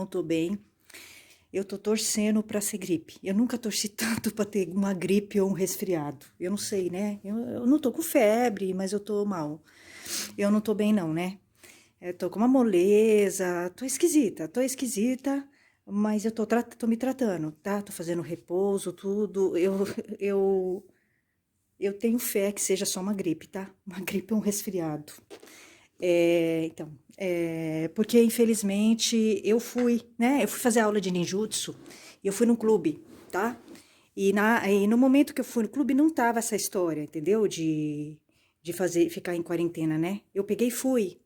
não tô bem. Eu tô torcendo pra ser gripe. Eu nunca torci tanto pra ter uma gripe ou um resfriado. Eu não sei, né? Eu não tô com febre, mas eu tô mal. Eu não tô bem, não, né? Eu tô com uma moleza, tô esquisita, mas eu tô me tratando, tá? Tô fazendo repouso, tudo. Eu, eu tenho fé que seja só uma gripe, tá? Uma gripe ou um resfriado. Porque infelizmente eu fui, né? Eu fui fazer aula de ninjutsu e eu fui num clube, tá? E no momento que eu fui no clube não tava essa história, entendeu? De ficar em quarentena, né? Eu peguei e fui.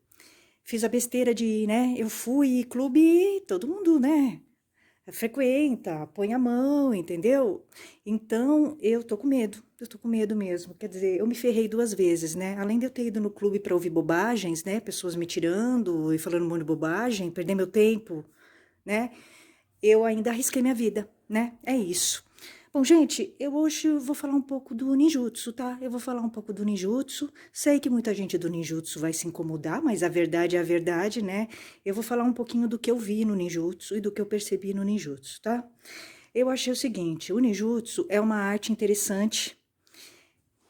Fiz a besteira de, né? Eu fui, clube, todo mundo, né? Frequenta, põe a mão, entendeu? Então, eu tô com medo mesmo. Quer dizer, eu me ferrei duas vezes, né? Além de eu ter ido no clube para ouvir bobagens, né? Pessoas me tirando e falando um monte de bobagem, perder meu tempo, né? Eu ainda arrisquei minha vida, né? É isso. Bom, gente, eu hoje vou falar um pouco do ninjutsu, tá? Eu vou falar um pouco do ninjutsu. Sei que muita gente do ninjutsu vai se incomodar, mas a verdade é a verdade, né? Eu vou falar um pouquinho do que eu vi no ninjutsu e do que eu percebi no ninjutsu, tá? Eu achei o seguinte, o ninjutsu é uma arte interessante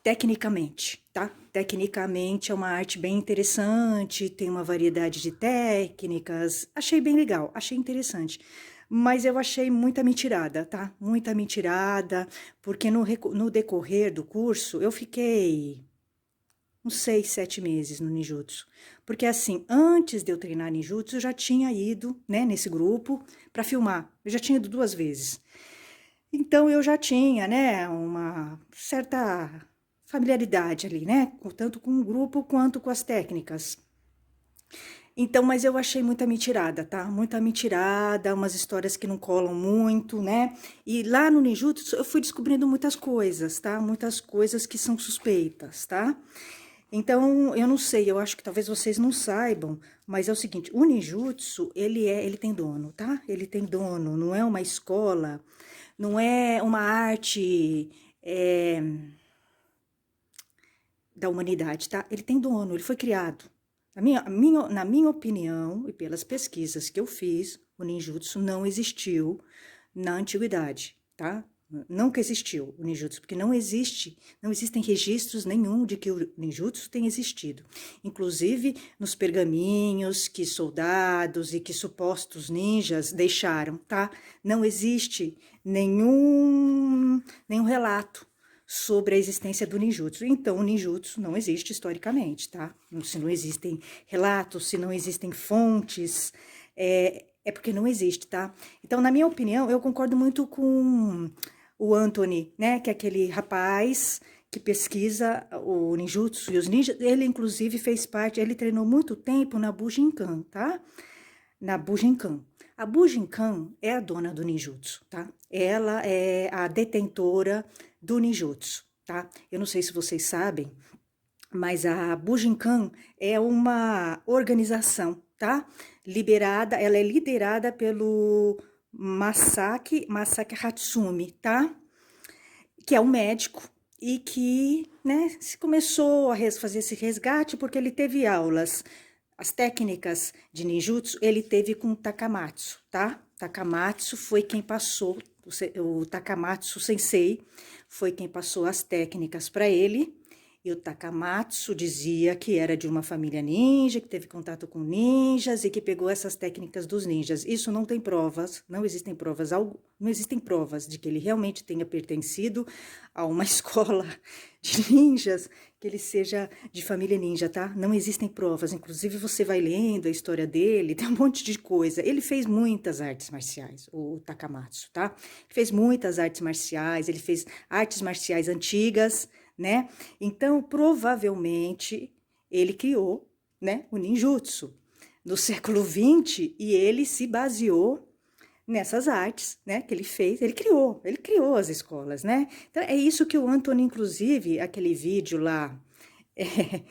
tecnicamente, tá? Tecnicamente é uma arte bem interessante, tem uma variedade de técnicas. Achei bem legal, achei interessante. Mas eu achei muita mentirada, tá? Muita mentirada, porque no decorrer do curso eu fiquei uns 6, 7 meses no ninjutsu. Porque assim, antes de eu treinar ninjutsu, eu já tinha ido, né, nesse grupo para filmar. Eu já tinha ido 2 vezes. Então eu já tinha, né, uma certa familiaridade ali, né, tanto com o grupo quanto com as técnicas. Então, mas eu achei muita mentirada, tá? Muita mentirada, umas histórias que não colam muito, né? E lá no ninjutsu eu fui descobrindo muitas coisas, tá? Muitas coisas que são suspeitas, tá? Então, eu não sei, eu acho que talvez vocês não saibam, mas é o seguinte, o ninjutsu, ele tem dono, tá? Ele tem dono, não é uma escola, não é uma arte da humanidade, tá? Ele tem dono, ele foi criado. Na minha opinião, e pelas pesquisas que eu fiz, o ninjutsu não existiu na antiguidade, tá? Nunca existiu o ninjutsu, porque não existem registros nenhum de que o ninjutsu tenha existido. Inclusive, nos pergaminhos que soldados e que supostos ninjas deixaram, tá? Não existe nenhum relato sobre a existência do ninjutsu. Então, o ninjutsu não existe historicamente, tá? Se não existem relatos, se não existem fontes, é porque não existe, tá? Então, na minha opinião, eu concordo muito com o Anthony, né? Que é aquele rapaz que pesquisa o ninjutsu e os ninjas. Ele, inclusive, fez parte, ele treinou muito tempo na Bujinkan, tá? Na Bujinkan. A Bujinkan é a dona do ninjutsu, tá? Ela é a detentora do ninjutsu, tá? Eu não sei se vocês sabem, mas a Bujinkan é uma organização, tá? Ela é liderada pelo Masaki Hatsumi, tá? Que é um médico e que, né, se começou a fazer esse resgate porque ele teve aulas. As técnicas de ninjutsu ele teve com o Takamatsu, tá? Takamatsu foi quem passou, o Takamatsu Sensei foi quem passou as técnicas para ele. E o Takamatsu dizia que era de uma família ninja, que teve contato com ninjas e que pegou essas técnicas dos ninjas. Isso não tem provas, não existem provas de que ele realmente tenha pertencido a uma escola de ninjas, que ele seja de família ninja, tá? Não existem provas. Inclusive, você vai lendo a história dele, tem um monte de coisa. Ele fez muitas artes marciais, o Takamatsu, tá? Ele fez muitas artes marciais, ele fez artes marciais antigas, né? Então, provavelmente, ele criou, né, o ninjutsu no século XX e ele se baseou nessas artes, né, que ele fez. Ele criou as escolas, né? Então, é isso que o Anthony, inclusive, aquele vídeo lá, é,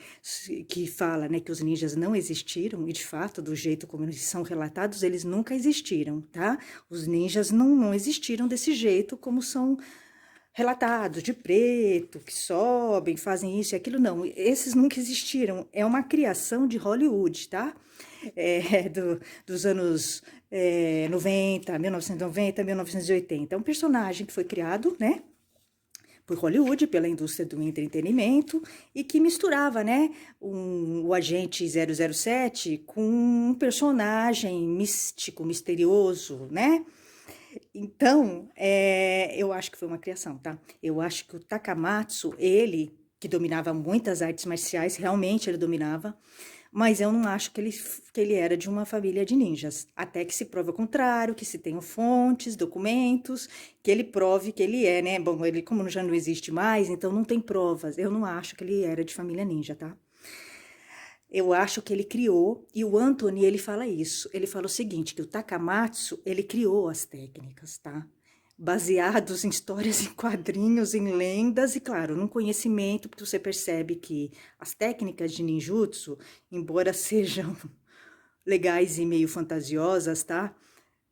que fala, né, que os ninjas não existiram, e de fato, do jeito como eles são relatados, eles nunca existiram, tá? Os ninjas não existiram desse jeito como são relatados de preto, que sobem, fazem isso e aquilo, não. Esses nunca existiram. É uma criação de Hollywood, tá? Dos anos 90, 1990, 1980. É um personagem que foi criado, né? Por Hollywood, pela indústria do entretenimento, e que misturava, né, o agente 007 com um personagem místico, misterioso, né? Então, eu acho que foi uma criação, tá? Eu acho que o Takamatsu, ele, que dominava muitas artes marciais, realmente ele dominava, mas eu não acho que ele era de uma família de ninjas. Até que se prove o contrário, que se tenham fontes, documentos, que ele prove que ele é, né? Bom, ele como já não existe mais, então não tem provas. Eu não acho que ele era de família ninja, tá? Eu acho que ele criou, e o Anthony, ele fala isso. Ele fala o seguinte, que o Takamatsu, ele criou as técnicas, tá? Baseados em histórias em quadrinhos, em lendas, e claro, num conhecimento, porque você percebe que as técnicas de ninjutsu, embora sejam legais e meio fantasiosas, tá?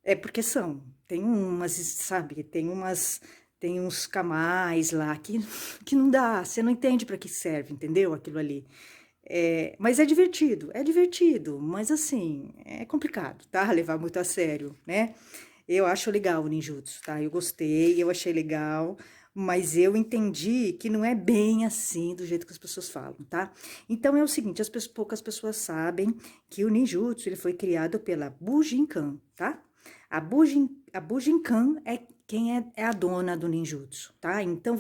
É porque são. Tem umas, sabe, tem uns kamais lá que não dá, você não entende para que serve, entendeu? Aquilo ali. Mas é divertido, mas assim, é complicado, tá? Levar muito a sério, né? Eu acho legal o ninjutsu, tá? Eu gostei, eu achei legal, mas eu entendi que não é bem assim do jeito que as pessoas falam, tá? Então é o seguinte, poucas pessoas sabem que o ninjutsu ele foi criado pela Bujinkan, tá? A Bujinkan é quem é a dona do ninjutsu, tá? Então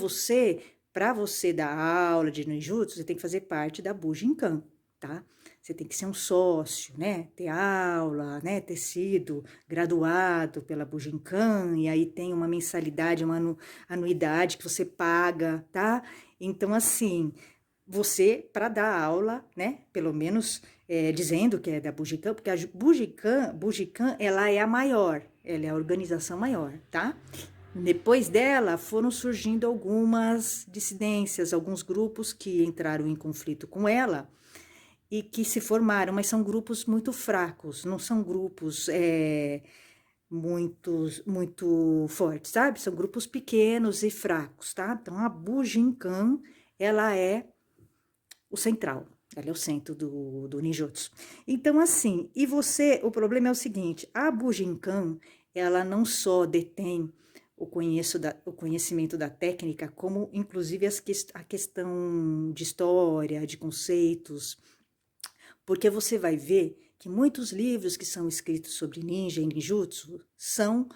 para você dar aula de ninjutsu, você tem que fazer parte da Bujinkan, tá? Você tem que ser um sócio, né? Ter aula, né? Ter sido graduado pela Bujinkan, e aí tem uma mensalidade, uma anuidade que você paga, tá? Então, assim, você, para dar aula, né? Pelo menos dizendo que é da Bujinkan, porque a Bujinkan, ela é a maior, ela é a organização maior, tá? Depois dela foram surgindo algumas dissidências, alguns grupos que entraram em conflito com ela e que se formaram, mas são grupos muito fracos, não são grupos muito fortes, sabe? São grupos pequenos e fracos, tá? Então a Bujinkan, ela é o central, ela é o centro do ninjutsu. Então assim, o problema é o seguinte, a Bujinkan, ela não só detém o conhecimento da técnica, como inclusive a questão de história, de conceitos, porque você vai ver que muitos livros que são escritos sobre ninja e ninjutsu são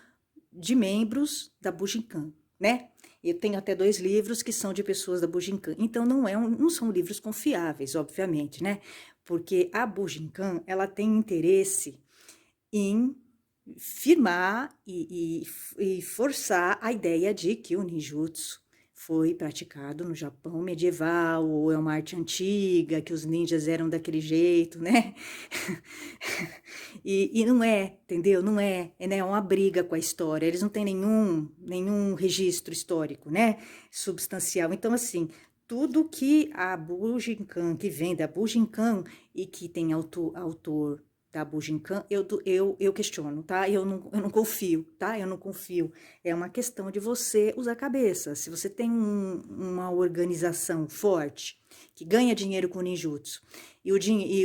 de membros da Bujinkan, né? Eu tenho até 2 livros que são de pessoas da Bujinkan. Então não são livros confiáveis, obviamente, né? Porque a Bujinkan, ela tem interesse em firmar e forçar a ideia de que o ninjutsu foi praticado no Japão medieval, ou é uma arte antiga, que os ninjas eram daquele jeito, né? E não é, entendeu? Não né? É uma briga com a história, eles não têm nenhum registro histórico, né? Substancial. Então, assim, tudo que a Bujinkan, que vem da Bujinkan e que tem autor da Bujinkan, eu questiono, tá? Eu não confio, tá? Eu não confio. É uma questão de você usar a cabeça. Se você tem uma organização forte, que ganha dinheiro com o ninjutsu, e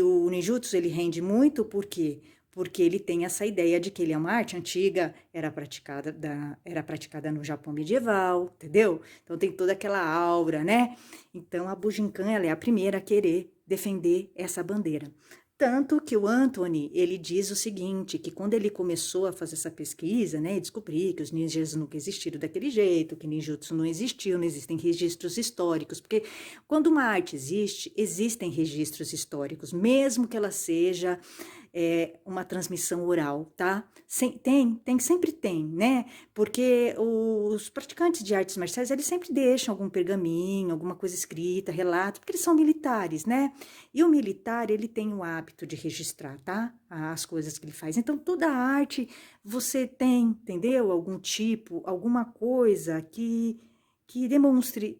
o ninjutsu, ele rende muito, por quê? Porque ele tem essa ideia de que ele é uma arte antiga, era praticada no Japão medieval, entendeu? Então tem toda aquela aura, né? Então a Bujinkan, ela é a primeira a querer defender essa bandeira. Tanto que o Anthony, ele diz o seguinte, que quando ele começou a fazer essa pesquisa, né, e descobrir que os ninjas nunca existiram daquele jeito, que ninjutsu não existiu, não existem registros históricos, porque quando uma arte existe, existem registros históricos, mesmo que ela seja uma transmissão oral, tá? Sempre tem, né? Porque os praticantes de artes marciais, eles sempre deixam algum pergaminho, alguma coisa escrita, relato, porque eles são militares, né? E o militar, ele tem o hábito de registrar, tá? As coisas que ele faz. Então, toda arte, você tem, entendeu? Algum tipo, alguma coisa que demonstre,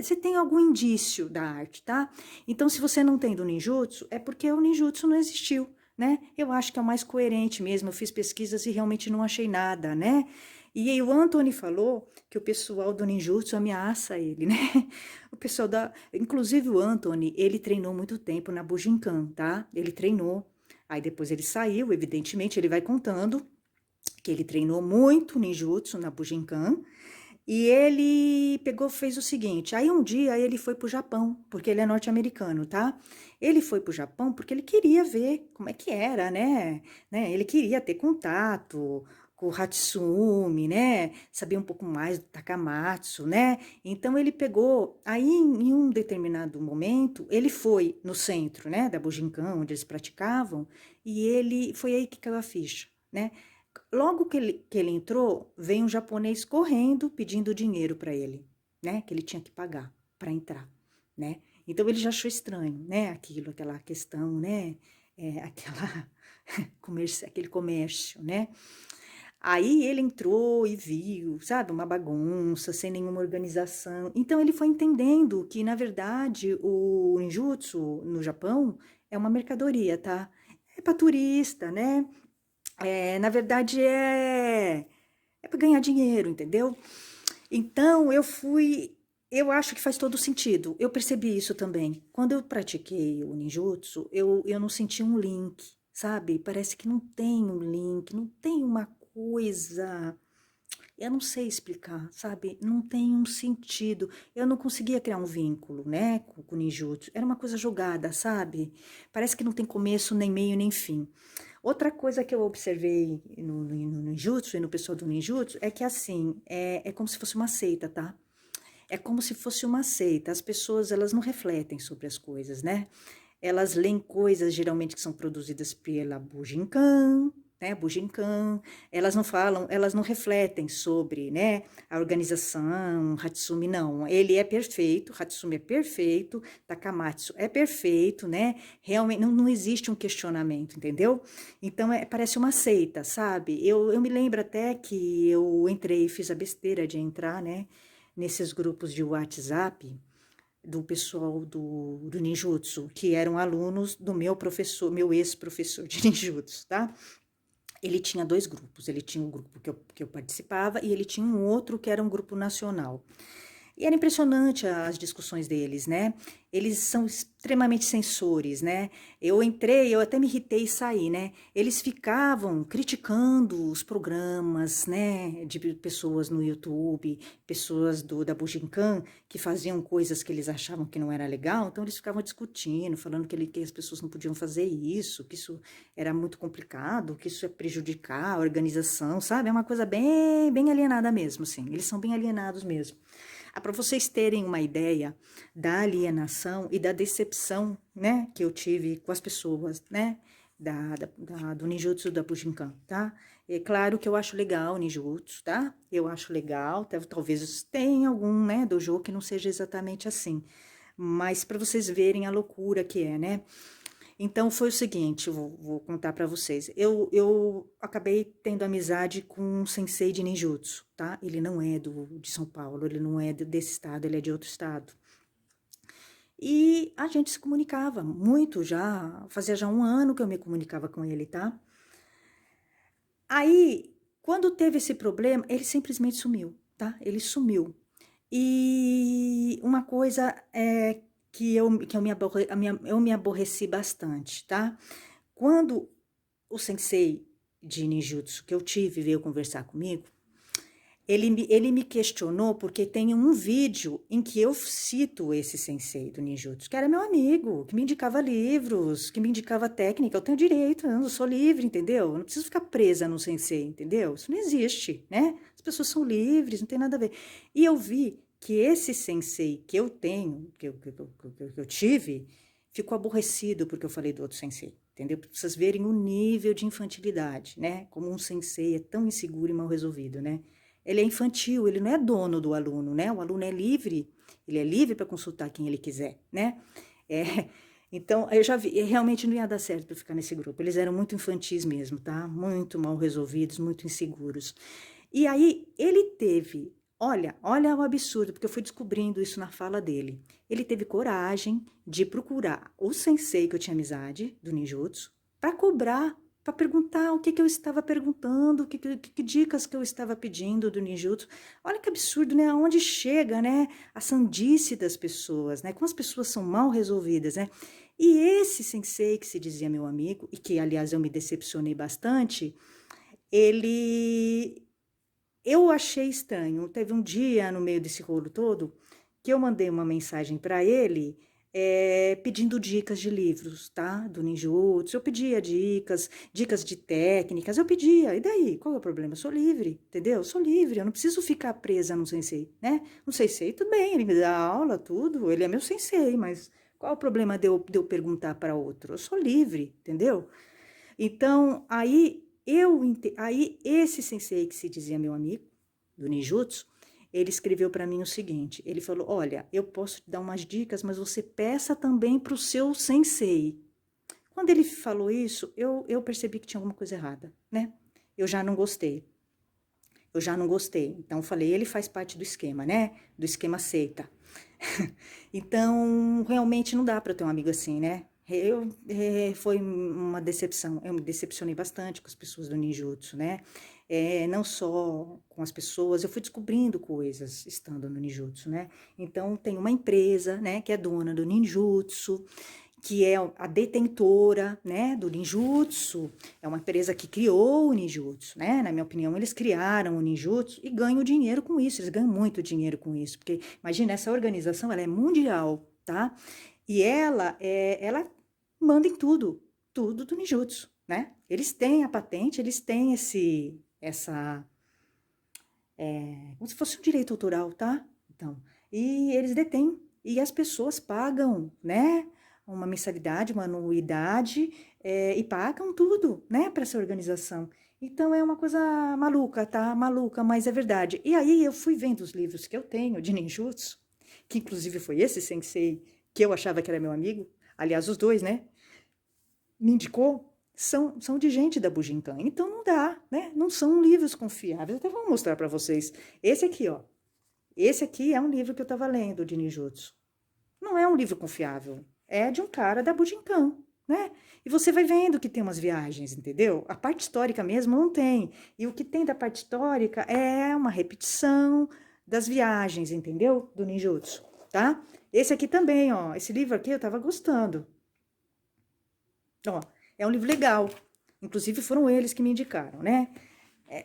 você tem algum indício da arte, tá? Então, se você não tem do ninjutsu, é porque o ninjutsu não existiu, né? Eu acho que é o mais coerente mesmo, eu fiz pesquisas e realmente não achei nada, né? E aí o Anthony falou que o pessoal do ninjutsu ameaça ele, né? O pessoal da... Inclusive o Anthony, ele treinou muito tempo na Bujinkan, tá? Ele treinou. Aí depois ele saiu, evidentemente, ele vai contando que ele treinou muito ninjutsu na Bujinkan. E ele pegou, fez o seguinte, aí um dia ele foi pro Japão, porque ele é norte-americano, tá? Ele foi pro Japão porque ele queria ver como é que era, né? Ele queria ter contato com o Hatsumi, né? Saber um pouco mais do Takamatsu, né? Então ele pegou, aí em um determinado momento, ele foi no centro, né, da Bujinkan, onde eles praticavam, e ele, foi aí que caiu a ficha, né? Logo que ele entrou, veio um japonês correndo pedindo dinheiro para ele, né? Que ele tinha que pagar para entrar, né? Então ele já achou estranho, né? Aquilo, aquela questão, né? Aquela aquele comércio, né? Aí ele entrou e viu, sabe, uma bagunça, sem nenhuma organização. Então ele foi entendendo que, na verdade, o ninjutsu no Japão é uma mercadoria, tá? É para turista, né? Na verdade, é para ganhar dinheiro, entendeu? Então, eu acho que faz todo sentido. Eu percebi isso também. Quando eu pratiquei o ninjutsu, eu não senti um link, sabe? Parece que não tem um link, não tem uma coisa. Eu não sei explicar, sabe? Não tem um sentido. Eu não conseguia criar um vínculo, né, com o ninjutsu. Era uma coisa jogada, sabe? Parece que não tem começo, nem meio, nem fim. Outra coisa que eu observei no ninjutsu e no pessoal do ninjutsu é que, assim, é como se fosse uma seita, tá? É como se fosse uma seita. As pessoas, elas não refletem sobre as coisas, né? Elas leem coisas, geralmente, que são produzidas pela Bujinkan, né? Bujinkan. Elas não falam, elas não refletem sobre, né, a organização, Hatsumi, não. Ele é perfeito, Hatsumi é perfeito, Takamatsu é perfeito, né? Realmente, não existe um questionamento, entendeu? Então, parece uma seita, sabe? Eu me lembro até que eu entrei, fiz a besteira de entrar, né, nesses grupos de WhatsApp, do pessoal do ninjutsu, que eram alunos do meu professor, meu ex-professor de ninjutsu, tá? Ele tinha dois grupos, ele tinha um grupo que eu participava e ele tinha um outro que era um grupo nacional. E era impressionante as discussões deles, né? Eles são extremamente censores, né? Eu entrei, eu até me irritei e saí, né? Eles ficavam criticando os programas, né? De pessoas no YouTube, pessoas da Bujinkan, que faziam coisas que eles achavam que não era legal, então eles ficavam discutindo, falando que as pessoas não podiam fazer isso, que isso era muito complicado, que isso ia prejudicar a organização, sabe? É uma coisa bem, bem alienada mesmo, assim. Eles são bem alienados mesmo. Para vocês terem uma ideia da alienação e da decepção, né, que eu tive com as pessoas, né, do ninjutsu da Bujinkan, tá? É claro que eu acho legal o ninjutsu, tá? Eu acho legal, talvez tenha algum, né, dojo que não seja exatamente assim, mas para vocês verem a loucura que é, né? Então, foi o seguinte, eu vou contar para vocês. Eu acabei tendo amizade com um sensei de ninjutsu, tá? Ele não é de São Paulo, ele não é desse estado, ele é de outro estado. E a gente se comunicava muito já, fazia já um ano que eu me comunicava com ele, tá? Aí, quando teve esse problema, ele simplesmente sumiu, tá? Ele sumiu. E uma coisa que eu me aborreci bastante, tá? Quando o sensei de ninjutsu que eu tive veio conversar comigo, ele me questionou porque tem um vídeo em que eu cito esse sensei do ninjutsu, que era meu amigo, que me indicava livros, que me indicava técnica. Eu tenho direito, eu sou livre, entendeu? Eu não preciso ficar presa no sensei, entendeu? Isso não existe, né? As pessoas são livres, não tem nada a ver. E eu vi que esse sensei que eu tenho, que eu tive, ficou aborrecido porque eu falei do outro sensei, entendeu? Para vocês verem o nível de infantilidade, né? Como um sensei é tão inseguro e mal resolvido, né? Ele é infantil, ele não é dono do aluno, né? O aluno é livre, ele é livre para consultar quem ele quiser, né? Então, eu já vi, realmente não ia dar certo para ficar nesse grupo. Eles eram muito infantis mesmo, tá? Muito mal resolvidos, muito inseguros. E aí, ele teve, olha o absurdo, porque eu fui descobrindo isso na fala dele. Ele teve coragem de procurar o sensei que eu tinha amizade, do ninjutsu, para para perguntar o que que eu estava perguntando, que dicas que eu estava pedindo do ninjutsu. Olha que absurdo, né? Aonde chega, né? A sandice das pessoas, né? Como as pessoas são mal resolvidas, né? E esse sensei que se dizia meu amigo, e que, aliás, eu me decepcionei bastante, ele... Eu achei estranho. Teve um dia, no meio desse rolo todo, que eu mandei uma mensagem para ele pedindo dicas de livros, tá? Do ninjutsu. Eu pedia dicas, dicas de técnicas, eu pedia. E daí? Qual é o problema? Eu sou livre, entendeu? Eu sou livre, eu não preciso ficar presa no sensei, né? No sensei, tudo bem, ele me dá aula, tudo, ele é meu sensei, mas qual é o problema de eu perguntar para outro? Eu sou livre, entendeu? Então, aí esse sensei que se dizia meu amigo, do ninjutsu, ele escreveu para mim o seguinte, ele falou, olha, eu posso te dar umas dicas, mas você peça também para o seu sensei. Quando ele falou isso, eu percebi que tinha alguma coisa errada, né? Eu já não gostei. Eu já não gostei. Então, eu falei, ele faz parte do esquema, né? Do esquema seita. Então, realmente não dá para ter um amigo assim, né? Foi uma decepção. Eu me decepcionei bastante com as pessoas do ninjutsu, né? Não só com as pessoas, eu fui descobrindo coisas estando no ninjutsu, né? Então, tem uma empresa, né, que é dona do ninjutsu, que é a detentora, né, do ninjutsu, é uma empresa que criou o ninjutsu, né, na minha opinião, eles criaram o ninjutsu e ganham dinheiro com isso, eles ganham muito dinheiro com isso, porque, imagina, essa organização, ela é mundial, tá, e ela manda em tudo, tudo do ninjutsu, né, eles têm a patente, eles têm como se fosse um direito autoral, tá, então, e eles detêm, e as pessoas pagam, né, uma mensalidade, uma anuidade, e pagam tudo, né, para essa organização. Então é uma coisa maluca, tá? Maluca, mas é verdade. E aí eu fui vendo os livros que eu tenho de ninjutsu, que inclusive foi esse sensei que eu achava que era meu amigo, aliás, os dois, né? Me indicou, são de gente da Bujinkan. Então não dá, né? Não são livros confiáveis. Até vou mostrar para vocês. Esse aqui, ó. Esse aqui é um livro que eu estava lendo de ninjutsu. Não é um livro confiável, é de um cara da Bujinkan, né? E você vai vendo que tem umas viagens, entendeu? A parte histórica mesmo não tem. E o que tem da parte histórica é uma repetição das viagens, entendeu? Do ninjutsu, tá? Esse aqui também, ó. Esse livro aqui eu tava gostando. Ó, é um livro legal. Inclusive foram eles que me indicaram, né?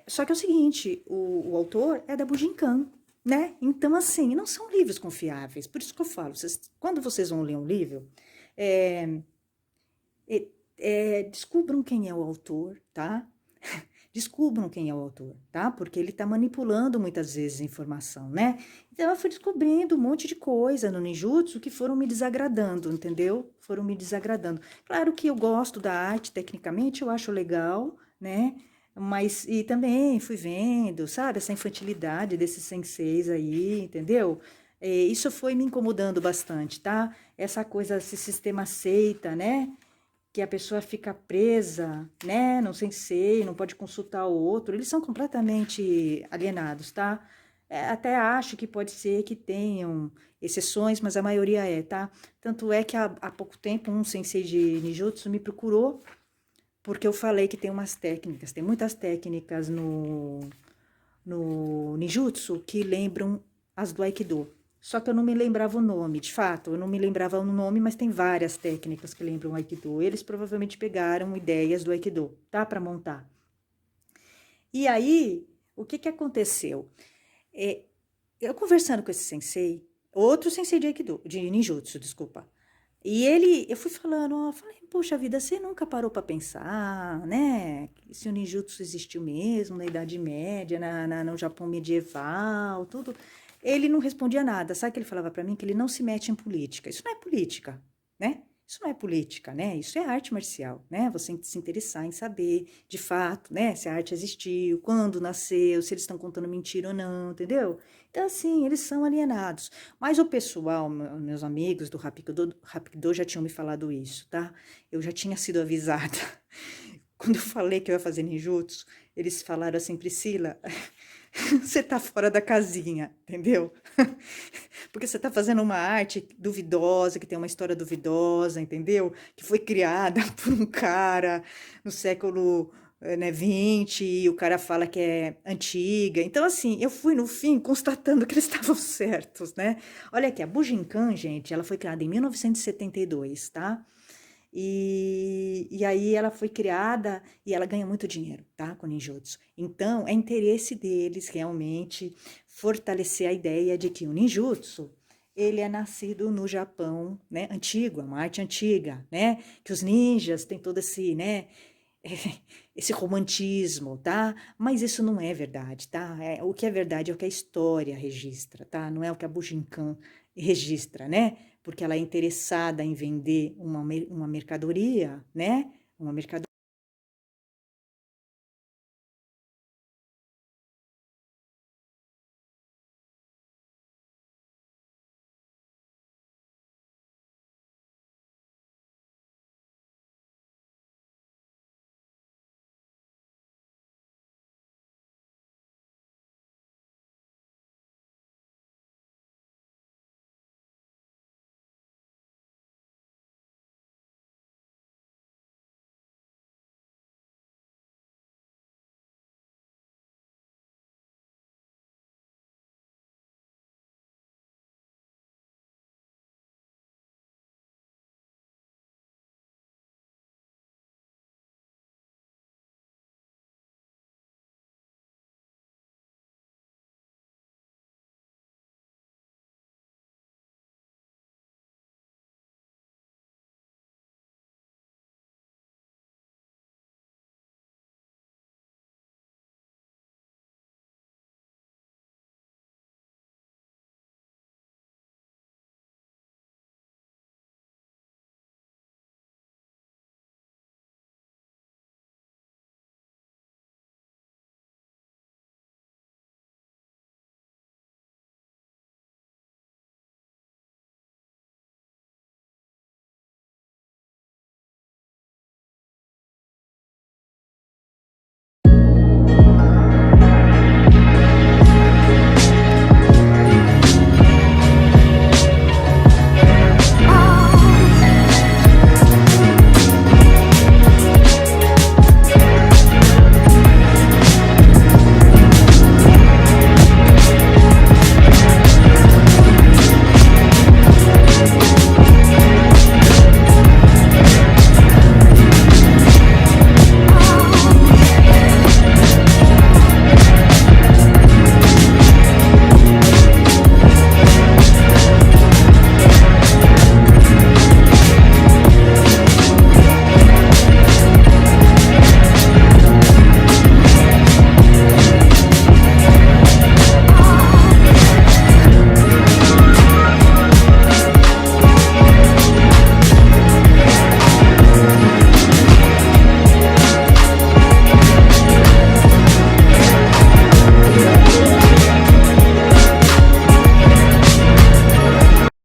Só que é o seguinte, o autor é da Bujinkan, né? Então, assim, não são livros confiáveis. Por isso que eu falo, quando vocês vão ler um livro, é, descubram quem é o autor, tá? Descubram quem é o autor, tá? Porque ele tá manipulando muitas vezes a informação, né? Então, eu fui descobrindo um monte de coisa no ninjutsu que foram me desagradando, entendeu? Foram me desagradando. Claro que eu gosto da arte, tecnicamente, eu acho legal, né? Mas, e também fui vendo, sabe, essa infantilidade desses senseis aí, entendeu? Isso foi me incomodando bastante, tá? Essa coisa, esse sistema aceita, né? Que a pessoa fica presa, né? No sensei, não pode consultar o outro. Eles são completamente alienados, tá? Até acho que pode ser que tenham exceções, mas a maioria tá? Tanto é que há pouco tempo um sensei de ninjutsu me procurou porque eu falei que tem umas técnicas, tem muitas técnicas no ninjutsu que lembram as do Aikido. Só que eu não me lembrava o nome, de fato, eu não me lembrava o nome, mas tem várias técnicas que lembram o Aikido. Eles provavelmente pegaram ideias do Aikido, tá? Para montar. E aí, o que aconteceu? Eu conversando com esse sensei, outro sensei de Aikido, de ninjutsu, desculpa. E eu fui falando, ó, falei, poxa vida, você nunca parou para pensar, né? Se o ninjutsu existiu mesmo na Idade Média, no Japão medieval, tudo. Ele não respondia nada. Sabe o que ele falava para mim? Que ele não se mete em política. Isso não é política, né? Isso não é política, né? Isso é arte marcial, né? Você se interessar em saber, de fato, né? Se a arte existiu, quando nasceu, se eles estão contando mentira ou não, entendeu? Então, assim, eles são alienados. Mas o pessoal, meus amigos do Rapido já tinham me falado isso, tá? Eu já tinha sido avisada. Quando eu falei que eu ia fazer ninjutsu, eles falaram assim, Priscila, você tá fora da casinha, entendeu? Porque você tá fazendo uma arte duvidosa, que tem uma história duvidosa, entendeu? Que foi criada por um cara no século, né, 20, e o cara fala que é antiga. Então, assim, eu fui no fim constatando que eles estavam certos, né? Olha aqui, a Bujinkan, gente, ela foi criada em 1972, tá? E aí ela foi criada e ela ganha muito dinheiro, tá? Com ninjutsu. Então, é interesse deles realmente fortalecer a ideia de que o ninjutsu, ele é nascido no Japão, né? Antigo, é uma arte antiga, né? Que os ninjas têm todo esse, né? Esse romantismo, tá? Mas isso não é verdade, tá? O que é verdade é o que a história registra, tá? Não é o que a Bujinkan registra, né? Porque ela é interessada em vender uma mercadoria, né? Uma mercadoria